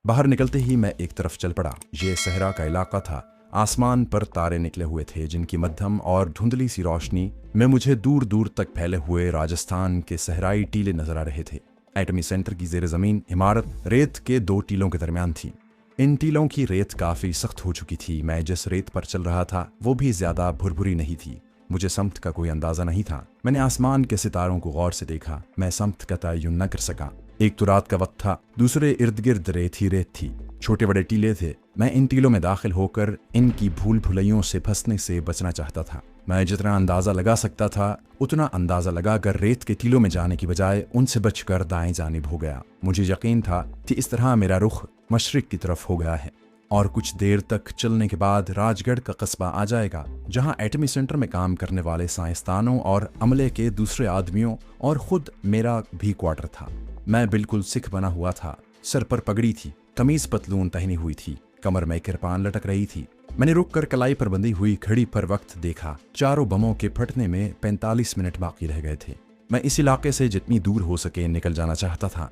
बाहर निकलते ही मैं एक तरफ चल पड़ा। ये सहरा का इलाका था। आसमान पर तारे निकले हुए थे जिनकी मध्यम और धुंधली सी रोशनी में मुझे दूर दूर तक फैले हुए राजस्थान के सहराई टीले नजर आ रहे थे। एटमी सेंटर की जेर जमीन इमारत रेत के 2 टीलों के दरमियान थी। इन टीलों की रेत काफी सख्त हो चुकी थी। मैं जिस रेत पर चल रहा था वो भी ज्यादा भुरभुरी नहीं थी। मुझे समत का कोई अंदाजा नहीं था। मैंने आसमान के सितारों को गौर से देखा। मैं समत का तयन न कर सका। एक तो रात का वक्त था, दूसरे इर्द गिर्द रेत ही रेत थी। छोटे बड़े टीले थे। मैं इन टीलों में दाखिल होकर इनकी भूल भुलैयों से फंसने से बचना चाहता था। मैं जितना अंदाजा लगा सकता था उतना अंदाजा लगाकर रेत के टीलों में जाने की बजाय उनसे बचकर दाएं जानिब हो गया। मुझे यकीन था कि इस तरह मेरा रुख मशरिक की तरफ हो गया है और कुछ देर तक चलने के बाद राजगढ़ का कस्बा आ जाएगा, जहां एटमी सेंटर में काम करने वाले साइंसदानों और अमले के दूसरे आदमियों और खुद मेरा भी क्वार्टर था। मैं बिल्कुल सिख बना हुआ था। सर पर पगड़ी थी, कमीज पतलून पहनी हुई थी, कमर में किरपान लटक रही थी। मैंने रुककर कलाई पर बंधी हुई घड़ी पर वक्त देखा। चारों बमों के फटने में 45 मिनट बाकी रह गए थे। मैं इस इलाके से जितनी दूर हो सके निकल जाना चाहता था।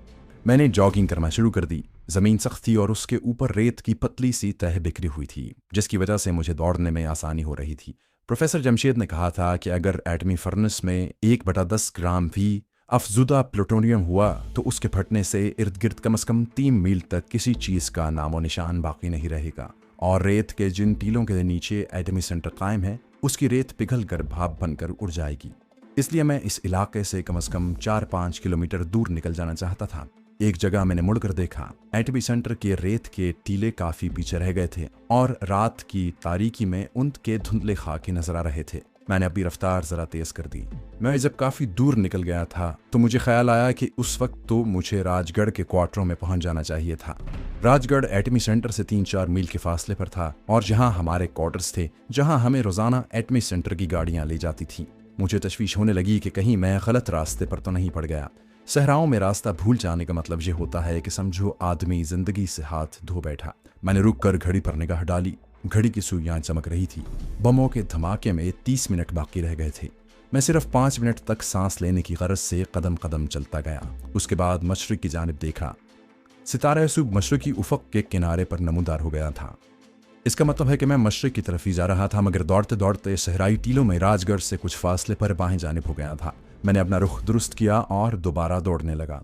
मैंने जॉगिंग करना शुरू कर दी। जमीन सख्त थी और उसके ऊपर रेत की पतली सी तह बिखरी हुई थी, जिसकी वजह से मुझे दौड़ने में आसानी हो रही थी। प्रोफेसर जमशेद ने कहा था कि अगर एटमी फर्नेस में 1/10 ग्राम भी अफजुदा प्लूटोनियम हुआ तो उसके फटने से इर्द गिर्द कम से कम 3 मील तक किसी चीज का नामो निशान बाकी नहीं रहेगा और रेत के जिन टीलों के नीचे एटमी सेंटर कायम है उसकी रेत पिघल कर भाप बनकर उड़ जाएगी। इसलिए मैं इस इलाके से कम 4-5 किलोमीटर दूर निकल जाना चाहता था। एक जगह मैंने मुड़कर देखा। एटमी सेंटर के रेत के टीले काफी पीछे रह गए थे और रात की तारीकी में उनके धुंधले खाके नजर आ रहे थे। मैंने अपनी रफ्तार जरा तेज कर दी। मैं जब काफी दूर निकल गया था तो मुझे ख्याल आया कि उस वक्त तो मुझे राजगढ़ के क्वार्टरों में पहुंच जाना चाहिए था। राजगढ़ एटमी सेंटर से 3-4 मील के फासले पर था और जहां हमारे क्वार्टर्स थे, जहां हमें रोजाना एटमी सेंटर की गाड़ियां ले जाती थीं। मुझे तशवीश होने लगी कि कहीं मैं गलत रास्ते पर तो नहीं पड़ गया। सहराओं में रास्ता भूल जाने का मतलब ये होता है कि समझो आदमी जिंदगी से हाथ धो बैठा। मैंने रुक कर घड़ी पर निगाह डाली। घड़ी की सुइयां चमक रही थी। बमों के धमाके में 30 मिनट बाकी रह गए थे। मैं सिर्फ 5 मिनट तक सांस लेने की गरज से कदम कदम चलता गया। उसके बाद मशरिक की जानिब देखा। सितारा सुबह मशरिकी उफक के किनारे पर नमूदार हो गया था। इसका मतलब है कि मैं मशरिक की तरफ ही जा रहा था, मगर दौड़ते दौड़ते सहराई टीलों में राजगढ़ से कुछ फासले पर बाएं जानिब हो गया था। मैंने अपना रुख दुरुस्त किया और दोबारा दौड़ने लगा।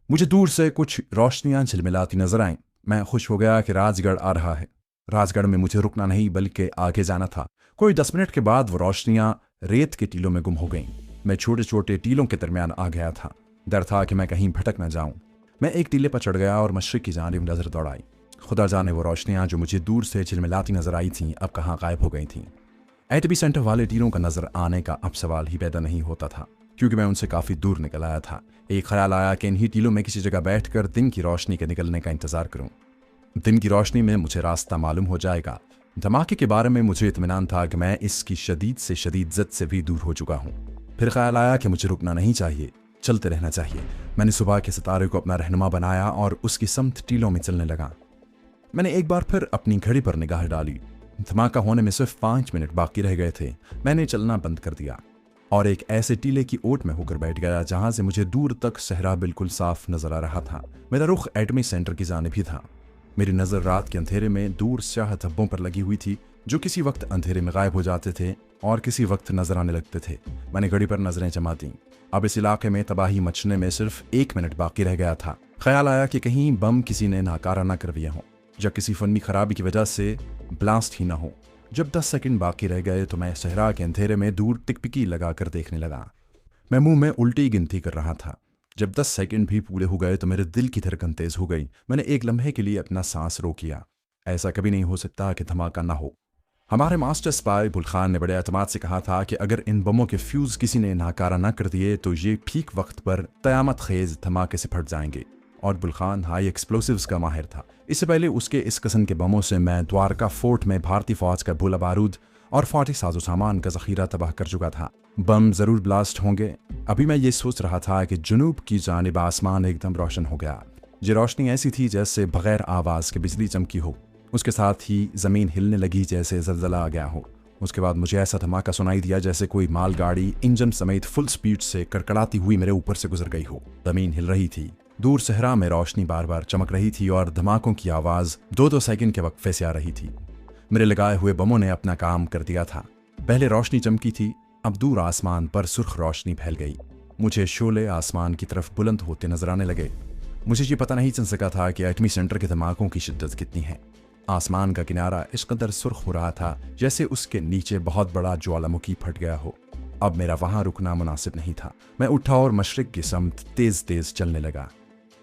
मुझे दूर से कुछ रोशनियां झिलमिलाती नजर आईं। मैं खुश हो गया कि राजगढ़ आ रहा है। राजगढ़ में मुझे रुकना नहीं बल्कि आगे जाना था। कोई 10 मिनट के बाद वो रोशनियां रेत के टीलों में गुम हो गईं। मैं छोटे छोटे टीलों के दरमियान आ गया था। डर था कि मैं कहीं भटक न जाऊं। मैं एक टीले पर चढ़ गया और मशरिक की जानिब नजर दौड़ाई। खुदा जाने वो रोशनियां जो मुझे दूर से झिलमिलाती नजर आई थीं अब कहाँ गायब हो गई थीं। एटमी सेंटर वाले टीलों का नजर आने का अब सवाल ही पैदा नहीं होता था, क्योंकि मैं उनसे काफी दूर निकल आया था। एक ख्याल आया कि इन्हीं टीलों में किसी जगह बैठकर दिन की रोशनी के निकलने का इंतजार करूं। दिन की रोशनी में मुझे रास्ता मालूम हो जाएगा। धमाके के बारे में मुझे इत्मीनान था कि मैं इसकी शदीद से शदीद जद से भी दूर हो चुका हूँ। फिर ख्याल आया कि मुझे रुकना नहीं चाहिए, चलते रहना चाहिए। मैंने सुबह के सितारे को अपना रहनुमा बनाया और उसकी समत टीलों में चलने लगा। मैंने एक बार फिर अपनी घड़ी पर निगाह डाली। धमाका होने में सिर्फ 5 मिनट बाकी रह गए थे। मैंने चलना बंद कर दिया और एक ऐसे टीले की ओट में होकर बैठ गया जहां से मुझे दूर तक सहरा बिल्कुल साफ नजर आ रहा था। मेरा रुख एटमी सेंटर की जानिब ही था। मेरी नजर रात के अंधेरे में दूर स्याह धब्बों पर लगी हुई थी, जो किसी वक्त अंधेरे में गायब हो जाते थे और किसी वक्त नजर आने लगते थे। मैंने घड़ी पर नजरें जमा दी। अब इस इलाके में तबाही मचने में सिर्फ 1 मिनट बाकी रह गया था। ख्याल आया कि कहीं बम किसी ने नाकारा न कर दिया हो या किसी फनी खराबी की वजह से ब्लास्ट ही ना हो। जब 10 सेकंड बाकी रह गए तो मैं सहरा के अंधेरे में दूर टिकपिकी लगाकर देखने लगा। मैं मुंह में उल्टी गिनती कर रहा था। जब 10 सेकंड भी पूरे हो गए तो मेरे दिल की धड़कन तेज हो गई। मैंने एक लम्हे के लिए अपना सांस रोक लिया। ऐसा कभी नहीं हो सकता कि धमाका ना हो। हमारे मास्टर स्पाई बुल खान ने बड़े एतमाद से कहा था कि अगर इन बमों के फ्यूज किसी ने नाकारा ना कर दिए तो ये ठीक वक्त पर कयामत खेज धमाके से फट जाएंगे। और बुल खान हाई एक्सप्लोसिव्स का माहिर था। इससे पहले उसके इस किस्म के बमों से मैं द्वारका फोर्ट में भारतीय फौज का गोला बारूद और फौजी साजो सामान का जखीरा तबाह कर चुका था। बम जरूर ब्लास्ट होंगे। अभी मैं ये सोच रहा था कि जुनूब की जानिब आसमान एकदम रोशन हो गया। ये रोशनी ऐसी थी जैसे बगैर आवाज के बिजली चमकी हो। उसके साथ ही जमीन हिलने लगी जैसे जलजला आ गया हो। उसके बाद मुझे ऐसा धमाका सुनाई दिया जैसे कोई मालगाड़ी इंजन समेत फुल स्पीड से कड़कड़ाती हुई मेरे ऊपर से गुजर गई हो। जमीन हिल रही थी। दूर सहरा में रोशनी बार बार चमक रही थी और धमाकों की आवाज 2-2 सेकंड के वक्फे से आ रही थी। मेरे लगाए हुए बमों ने अपना काम कर दिया था। पहले रोशनी चमकी थी, अब दूर आसमान पर सुर्ख रोशनी फैल गई। मुझे शोले आसमान की तरफ बुलंद होते नजर आने लगे। मुझे ये पता नहीं चल सका था कि एटमी सेंटर के धमाकों की शिद्दत कितनी है। आसमान का किनारा इस कदर सुर्ख हो रहा था जैसे उसके नीचे बहुत बड़ा ज्वालामुखी फट गया हो। अब मेरा वहां रुकना मुनासिब नहीं था। मैं उठा और मशरिक की समत तेज तेज चलने लगा।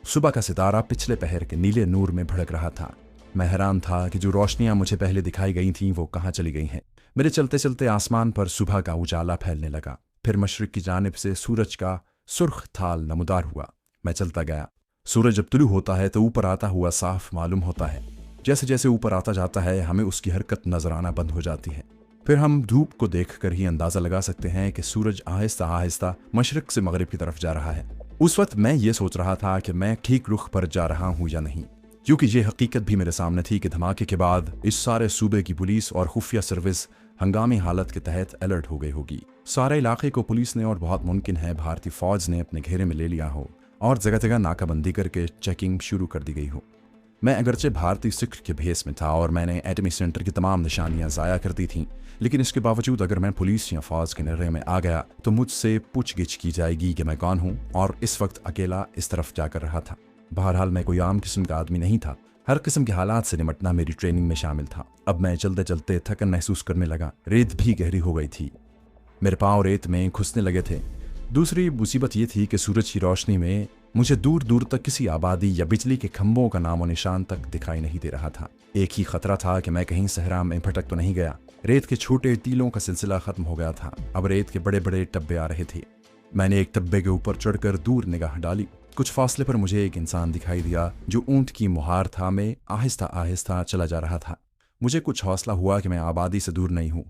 सुबह का सितारा पिछले पहर के नीले नूर में भड़क रहा था। मैं हैरान था कि जो रोशनियां मुझे पहले दिखाई गई थीं वो कहाँ चली गई हैं। मेरे चलते चलते आसमान पर सुबह का उजाला फैलने लगा। फिर मशरिक की जानिब से सूरज का सुर्ख थाल नमूदार हुआ। मैं चलता गया। सूरज जब तुलू होता है तो ऊपर आता हुआ साफ मालूम होता है। जैसे जैसे ऊपर आता जाता है हमें उसकी हरकत नजर आना बंद हो जाती है। फिर हम धूप को देखकर ही अंदाजा लगा सकते हैं कि सूरज आहिस्ता आहिस्ता मशरिक से मगरिब की तरफ जा रहा है। उस वक्त मैं ये सोच रहा था कि मैं ठीक रुख पर जा रहा हूं या नहीं, क्योंकि ये हकीकत भी मेरे सामने थी कि धमाके के बाद इस सारे सूबे की पुलिस और खुफिया सर्विस हंगामी हालत के तहत अलर्ट हो गई होगी। सारे इलाके को पुलिस ने और बहुत मुमकिन है भारतीय फौज ने अपने घेरे में ले लिया हो और जगह जगह नाकाबंदी करके चेकिंग शुरू कर दी गई हो। मैं अगरचे भारतीय सिख के भेस में था और मैंने एटमी सेंटर की तमाम निशानियां ज़ाया कर दी थीं, लेकिन इसके बावजूद अगर मैं पुलिस या फौज के निर्णय में आ गया तो मुझसे पूछगिछ की जाएगी कि मैं कौन हूं और इस वक्त अकेला इस तरफ जाकर रहा था। बहरहाल मैं कोई आम किस्म का आदमी नहीं था। हर किस्म के हालात से निपटना मेरी ट्रेनिंग में शामिल था। अब मैं चलते चलते थकन महसूस करने लगा। रेत भी गहरी हो गई थी। मेरे पाँव रेत में घुसने लगे थे। दूसरी मुसीबत ये थी कि सूरज की रोशनी में मुझे दूर दूर तक किसी आबादी या बिजली के खंभों का नामो निशान तक दिखाई नहीं दे रहा था। एक ही खतरा था कि मैं कहीं सहरा में भटक तो नहीं गया। रेत के छोटे टीलों का सिलसिला खत्म हो गया था। अब रेत के बड़े बड़े टब्बे आ रहे थे। मैंने एक टब्बे के ऊपर चढ़कर दूर निगाह डाली। कुछ फासले पर मुझे एक इंसान दिखाई दिया जो ऊंट की मुहार था में आहिस्ता आहिस्ता चला जा रहा था। मुझे कुछ हौसला हुआ कि मैं आबादी से दूर नहीं हूँ।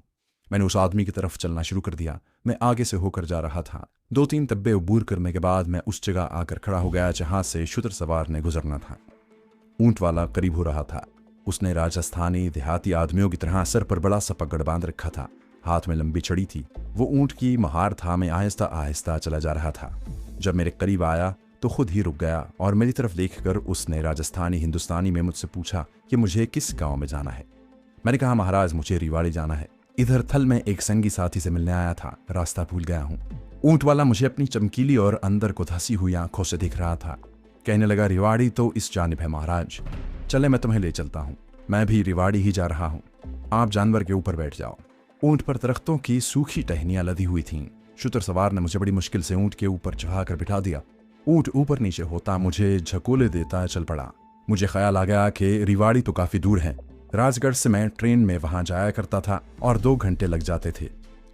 मैंने उस आदमी की तरफ चलना शुरू कर दिया। मैं आगे से होकर जा रहा था। 2-3 तब्बे अबूर करने के बाद मैं उस जगह आकर खड़ा हो गया जहां से शुतर सवार ने गुजरना था। ऊंट वाला करीब हो रहा था। उसने राजस्थानी देहाती आदमियों की तरह सर पर बड़ा सा पगड़ बांध रखा था। हाथ में लंबी छड़ी थी। वो ऊंट की महार था में आहिस्ता आहिस्ता चला जा रहा था। जब मेरे करीब आया तो खुद ही रुक गया और मेरी तरफ देखकर उसने राजस्थानी हिंदुस्तानी में मुझसे पूछा कि मुझे किस गांव में जाना है। मैंने कहा, महाराज मुझे रिवाड़ी जाना है। इधर थल में एक संगी साथी से मिलने आया था, रास्ता भूल गया हूँ। ऊंट वाला मुझे अपनी चमकीली और अंदर को धसी हुई आंखों से दिख रहा था। कहने लगा, रिवाड़ी तो इस जानिब है महाराज, चले मैं तुम्हें ले चलता हूँ। मैं भी रिवाड़ी ही जा रहा हूँ, आप जानवर के ऊपर बैठ जाओ। ऊंट पर दरख्तों की सूखी टहनियां लदी हुई थीं। शुतर सवार ने मुझे बड़ी मुश्किल से ऊंट के ऊपर चढ़ाकर बिठा दिया। ऊंट ऊपर नीचे होता मुझे झकोले देता चल पड़ा। मुझे ख्याल आ गया कि रिवाड़ी तो काफी दूर है। राजगढ़ से मैं ट्रेन में वहां जाया करता था और 2 घंटे लग जाते थे।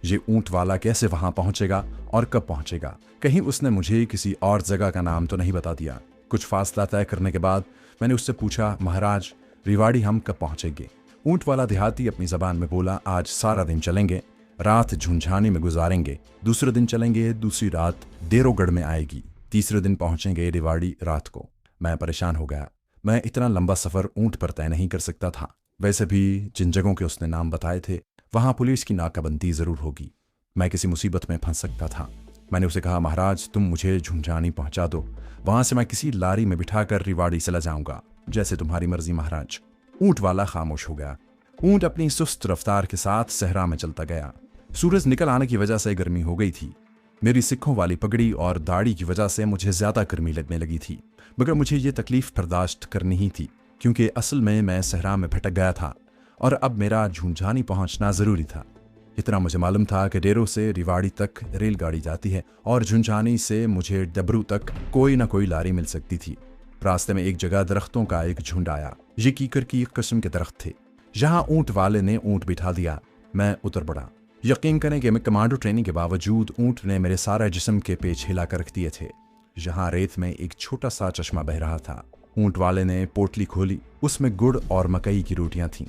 ये ऊंट वाला कैसे वहां पहुंचेगा और कब पहुंचेगा? कहीं उसने मुझे किसी और जगह का नाम तो नहीं बता दिया। कुछ फासला तय करने के बाद मैंने उससे पूछा, महाराज रिवाड़ी हम कब पहुंचेंगे? ऊंट वाला देहाती अपनी जबान में बोला, आज सारा दिन चलेंगे, रात झुंझानी में गुजारेंगे, दूसरे दिन चलेंगे, दूसरी रात डेरोगढ़ में आएगी, तीसरे दिन पहुंचेंगे रिवाड़ी रात को। मैं परेशान हो गया। मैं इतना लंबा सफर ऊंट पर तय नहीं कर सकता था। वैसे भी जिन जगहों के उसने नाम बताए थे वहां पुलिस की नाकाबंदी जरूर होगी। मैं किसी मुसीबत में फंस सकता था। मैंने उसे कहा, महाराज तुम मुझे झुंझानी पहुंचा दो, वहां से मैं किसी लारी में बिठाकर रिवाड़ी चला जाऊंगा, जैसे तुम्हारी मर्जी महाराज। ऊंट वाला खामोश हो गया। ऊंट अपनी सुस्त रफ्तार के साथ सहरा में चलता गया। सूरज निकल आने की वजह से गर्मी हो गई थी। मेरी सिक्कों वाली पगड़ी और दाढ़ी की वजह से मुझे ज्यादा गर्मी लगने लगी थी, मगर मुझे ये तकलीफ बर्दाश्त करनी ही थी, क्योंकि असल में मैं सहरा में भटक गया था और अब मेरा झुंझानी पहुंचना जरूरी था। इतना मुझे मालूम था कि डेरो से रिवाड़ी तक रेलगाड़ी जाती है और झुंझानी से मुझे डबरू तक कोई ना कोई लारी मिल सकती थी। रास्ते में एक जगह दरख्तों का एक झुंड आया। ये कीकर की एक किस्म के दरख्त थे। जहां ऊंट वाले ने ऊंट बिठा दिया, मैं उतर पड़ा। यकीन करें कि मैं कमांडो ट्रेनिंग के बावजूद ऊंट ने मेरे सारा जिस्म के पेच हिला कर रख दिए थे। जहां रेत में एक छोटा सा चश्मा बह रहा था। ऊंट वाले ने पोटली खोली। उसमें गुड़ और मकई की रोटियां थीं।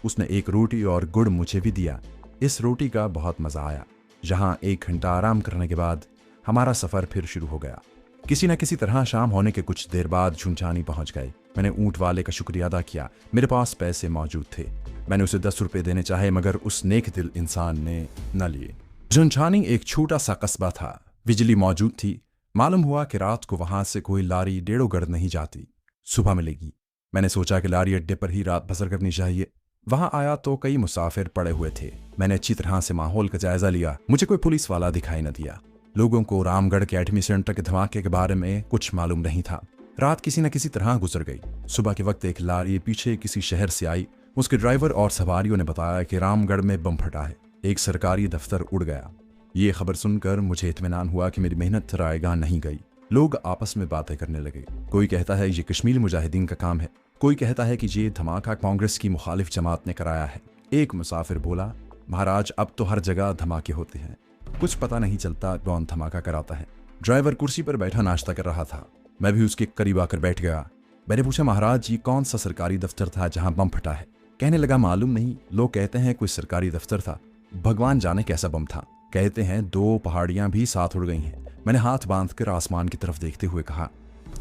उसने एक रोटी और गुड़ मुझे भी दिया। इस रोटी का बहुत मजा आया। जहां 1 घंटा आराम करने के बाद हमारा सफर फिर शुरू हो गया। किसी न किसी तरह शाम होने के कुछ देर बाद झुंझानी पहुंच गए। मैंने ऊंट वाले का शुक्रिया अदा किया। मेरे पास पैसे मौजूद थे। मैंने उसे 10 रुपए देने चाहे, मगर उस नेक दिल इंसान ने न लिए। झुंझानी एक छोटा सा कस्बा था। बिजली मौजूद थी। मालूम हुआ कि रात को वहां से कोई लारी डेढ़ोगढ़ नहीं जाती, सुबह मिलेगी। मैंने सोचा कि लारी अड्डे पर ही रात बसर करनी चाहिए। वहां आया तो कई मुसाफिर पड़े हुए थे। मैंने अच्छी तरह से माहौल का जायजा लिया। मुझे कोई पुलिस वाला दिखाई न दिया। लोगों को रामगढ़ के एटमी सेंटर के धमाके के बारे में कुछ मालूम नहीं था। रात किसी न किसी तरह गुजर गई। सुबह के वक्त एक लारी पीछे किसी शहर से आई। उसके ड्राइवर और सवारियों ने बताया कि रामगढ़ में बम फटा है, एक सरकारी दफ्तर उड़ गया। ये खबर सुनकर मुझे इत्मीनान हुआ कि मेरी मेहनत रायगा नहीं गई। लोग आपस में बातें करने लगे। कोई कहता है ये कश्मीरी मुजाहिदीन का काम है, कोई कहता है कि ये धमाका कांग्रेस की मुखालिफ जमात ने कराया है। एक मुसाफिर बोला, महाराज अब तो हर जगह धमाके होते हैं, कुछ पता नहीं चलता कौन धमाका कराता है। ड्राइवर कुर्सी पर बैठा नाश्ता कर रहा था। मैं भी उसके करीब आकर बैठ गया। मैंने पूछा, महाराज ये कौन सा सरकारी दफ्तर था जहां बम फटा है? कहने लगा, मालूम नहीं, लोग कहते हैं कोई सरकारी दफ्तर था, भगवान जाने कैसा बम था। कहते हैं 2 पहाड़ियां भी साथ उड़ गई हैं। मैंने हाथ बांधकर आसमान की तरफ देखते हुए कहा,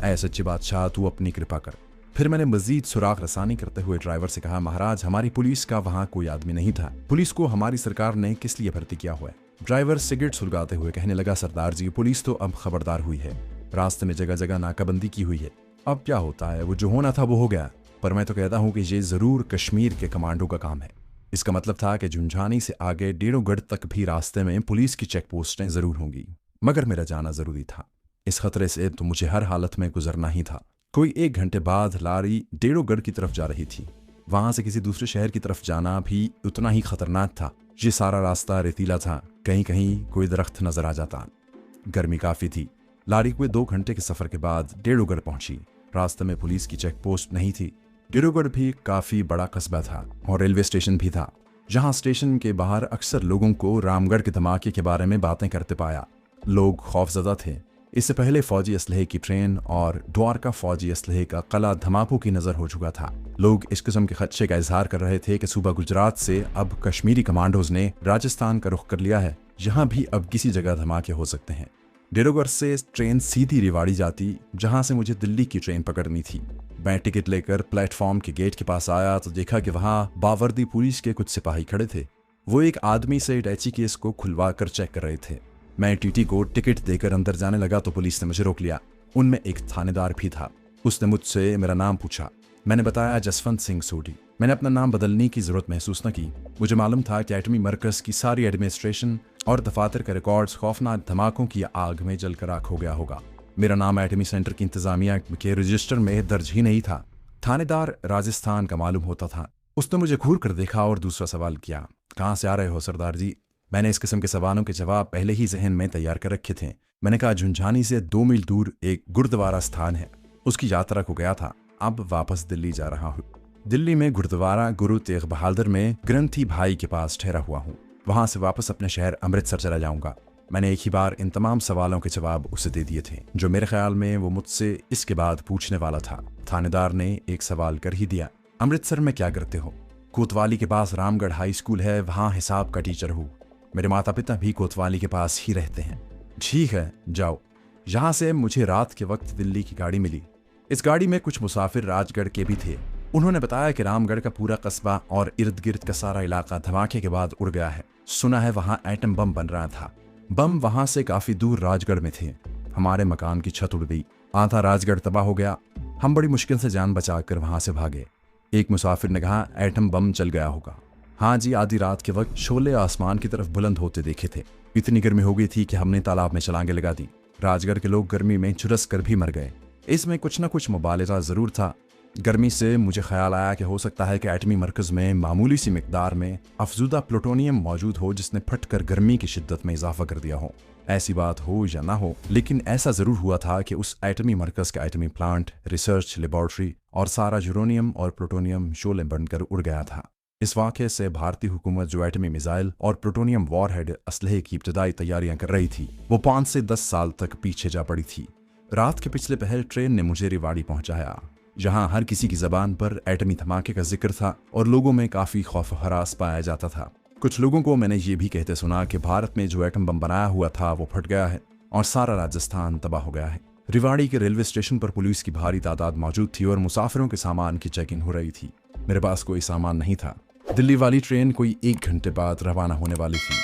ऐ सच्चे बादशाह तू अपनी कृपा कर। फिर मैंने मजीद सुराग रसानी करते हुए ड्राइवर से कहा, महाराज हमारी पुलिस का वहां कोई आदमी नहीं था, पुलिस को हमारी सरकार ने किस लिए भर्ती किया हुआ है? ड्राइवर सिगरेट सुलगाते हुए कहने लगा, सरदार जी पुलिस तो अब खबरदार हुई है, रास्ते में जगह जगह नाकाबंदी की हुई है। अब क्या होता है, वो जो होना था वो हो गया। पर मैं तो कहता हूँ कि ये जरूर कश्मीर के कमांडो का काम है। इसका मतलब था कि झुंझानी से आगे डेढ़ोगढ़ तक भी रास्ते में पुलिस की चेक पोस्टें जरूर होंगी। मगर मेरा जाना जरूरी था। इस खतरे से तो मुझे हर हालत में गुजरना ही था। कोई 1 घंटे बाद लारी डेढ़ोगढ़ की तरफ जा रही थी। वहां से किसी दूसरे शहर की तरफ जाना भी उतना ही खतरनाक था। ये सारा रास्ता रेतीला था, कहीं कहीं कोई दरख्त नजर आ जाता। गर्मी काफी थी। लारी को 2 घंटे के सफर के बाद डेढ़ोगढ़ पहुंची। रास्ते में पुलिस की चेक पोस्ट नहीं थी। डेढ़ोगढ़ भी काफी बड़ा कस्बा था और रेलवे स्टेशन भी था। जहां स्टेशन के बाहर अक्सर लोगों को रामगढ़ के धमाके के बारे में बातें करते पाया। लोग खौफजदा थे। इससे पहले फौजी असलहे की ट्रेन और द्वारका फौजी असलहे का कला धमाकों की नजर हो चुका था। लोग इस किस्म के खदशे का इजहार कर रहे थे कि सूबा गुजरात से अब कश्मीरी कमांडोज ने राजस्थान का रुख कर लिया है, जहां भी अब किसी जगह धमाके हो सकते हैं। डेढ़ोगढ़ से ट्रेन सीधी रेवाड़ी जाती, जहां से मुझे दिल्ली की ट्रेन पकड़नी थी। मैं टिकट लेकर प्लेटफॉर्म के गेट के पास आया तो देखा कि वहां बावर्दी पुलिस के कुछ सिपाही खड़े थे। वो एक आदमी से अटैची केस को खुलवा कर चेक कर रहे थे। मैं टीटी को टिकट देकर अंदर जाने लगा तो पुलिस ने मुझे रोक लिया। उनमें एक थानेदार भी था। उसने मुझसे मेरा नाम पूछा। मैंने बताया, जसवंत सिंह सोढ़ी। मैंने अपना नाम बदलने की जरूरत महसूस न की। मुझे मालूम था कि एटमी मरकज की सारी एडमिनिस्ट्रेशन और दफातर के रिकॉर्ड्स खौफनाक धमाकों की आग में जलकर राख हो गया होगा। मेरा नाम एटमी सेंटर की इंतजामिया के रजिस्टर में दर्ज ही नहीं था। थानेदार राजस्थान का मालूम होता था। उसने मुझे घूर कर देखा और दूसरा सवाल किया, कहाँ से आ रहे हो सरदार जी? मैंने इस किस्म के सवालों के जवाब पहले ही जहन में तैयार कर रखे थे। मैंने कहा, झुंझानी से 2 मील दूर एक गुरुद्वारा स्थान है, उसकी यात्रा को गया था, अब वापस दिल्ली जा रहा हूँ। दिल्ली में गुरुद्वारा गुरु तेग बहादुर में ग्रंथी भाई के पास ठहरा हुआ हूँ। वहां से वापस अपने शहर अमृतसर चला जाऊंगा। मैंने एक ही बार इन तमाम सवालों के जवाब उसे दे दिए थे जो मेरे ख्याल में वो मुझसे इसके बाद पूछने वाला था। थानेदार ने एक सवाल कर ही दिया, अमृतसर में क्या करते हो? कोतवाली के पास रामगढ़ हाई स्कूल है, वहां हिसाब का टीचर हूँ। मेरे माता पिता भी कोतवाली के पास ही रहते हैं। ठीक है, जाओ। यहाँ से मुझे रात के वक्त दिल्ली की गाड़ी मिली। इस गाड़ी में कुछ मुसाफिर राजगढ़ के भी थे। उन्होंने बताया कि रामगढ़ का पूरा कस्बा और इर्द गिर्द का सारा इलाका धमाके के बाद उड़ गया है। सुना है वहां एटम बम बन रहा था। बम वहां से काफी दूर राजगढ़ में थे। हमारे मकान की छत उड़ गई, आधा राजगढ़ तबाह हो गया। हम बड़ी मुश्किल से जान बचाकर वहां से भागे। एक मुसाफिर ने कहा, एटम बम चल गया होगा। हाँ जी, आधी रात के वक्त शोले आसमान की तरफ बुलंद होते देखे थे। इतनी गर्मी हो गई थी कि हमने तालाब में छलांगे लगा दी। राजगढ़ के लोग गर्मी में झुलस कर भी मर गए। इसमें कुछ न कुछ मुबालगा जरूर था। गर्मी से मुझे ख्याल आया कि हो सकता है कि एटमी मरकज में मामूली सी मिकदार में अफजूदा प्लूटोनियम मौजूद हो जिसने फटकर गर्मी की शिद्दत में इजाफा कर दिया हो। ऐसी बात हो या ना हो, लेकिन ऐसा जरूर हुआ था कि उस एटमी मरकज का एटमी प्लांट, रिसर्च लेबॉर्ट्री और सारा यूरेनियम और प्लूटोनियम शोले बनकर उड़ गया था। इस वाक़े से भारतीय हुकूमत जो एटमी मिसाइल और प्लूटोनियम वॉरहेड असलहे की इब्तदाई तैयारियां कर रही थी, वो 5 से 10 साल तक पीछे जा पड़ी थी। रात के पिछले पहर ट्रेन ने मुझे रेवाड़ी पहुंचाया, जहां हर किसी की जबान पर एटमी धमाके का जिक्र था और लोगों में काफी खौफ हरास पाया जाता था। कुछ लोगों को मैंने ये भी कहते सुना कि भारत में जो एटम बम बनाया हुआ था वो फट गया है और सारा राजस्थान तबाह हो गया है। रेवाड़ी के रेलवे स्टेशन पर पुलिस की भारी तादाद मौजूद थी और मुसाफिरों के सामान की चेकिंग हो रही थी। मेरे पास कोई सामान नहीं था। दिल्ली वाली ट्रेन कोई 1 घंटे बाद रवाना होने वाली थी।